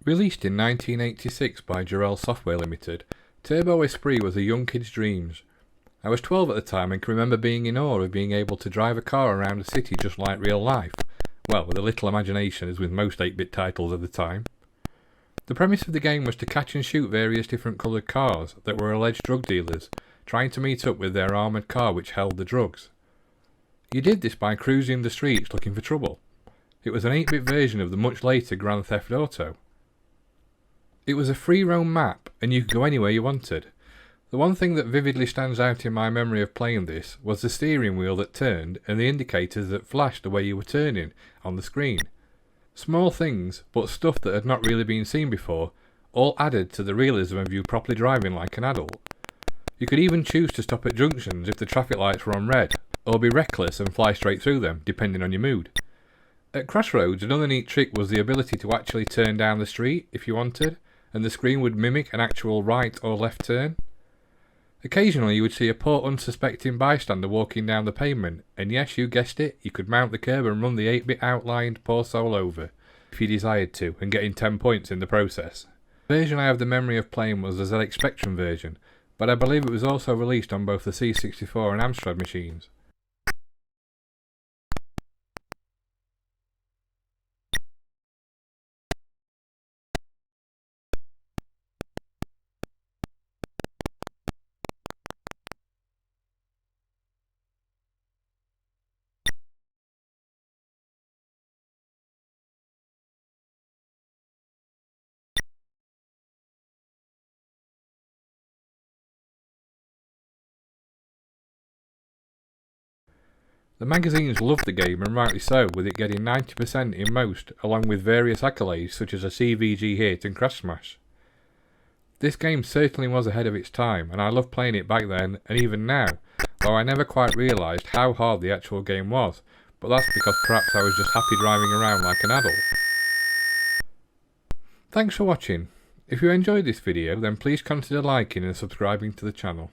Released in 1986 by Durrell Software Ltd, Turbo Esprit was a young kid's dreams. I was 12 at the time and can remember being in awe of being able to drive a car around a city just like real life. Well, with a little imagination, as with most 8-bit titles of the time. The premise of the game was to catch and shoot various different coloured cars that were alleged drug dealers, trying to meet up with their armoured car which held the drugs. You did this by cruising the streets looking for trouble. It was an 8-bit version of the much later Grand Theft Auto. It was a free roam map and you could go anywhere you wanted. The one thing that vividly stands out in my memory of playing this was the steering wheel that turned and the indicators that flashed the way you were turning on the screen. Small things, but stuff that had not really been seen before, all added to the realism of you properly driving like an adult. You could even choose to stop at junctions if the traffic lights were on red, or be reckless and fly straight through them, depending on your mood. At crossroads, another neat trick was the ability to actually turn down the street if you wanted, and the screen would mimic an actual right or left turn. Occasionally you would see a poor unsuspecting bystander walking down the pavement, and yes, you guessed it, you could mount the curb and run the 8-bit outlined poor soul over, if you desired to, and getting 10 points in the process. The version I have the memory of playing was the ZXspectrum version, but I believe it was also released on both the C64 and Amstrad machines. The magazines loved the game, and rightly so, with it getting 90% in most, along with various accolades such as a CVG hit and Crash Smash. This game certainly was ahead of its time, and I loved playing it back then and even now, though I never quite realised how hard the actual game was, but that's because perhaps I was just happy driving around like an adult. Thanks for watching. If you enjoyed this video, then please consider liking and subscribing to the channel.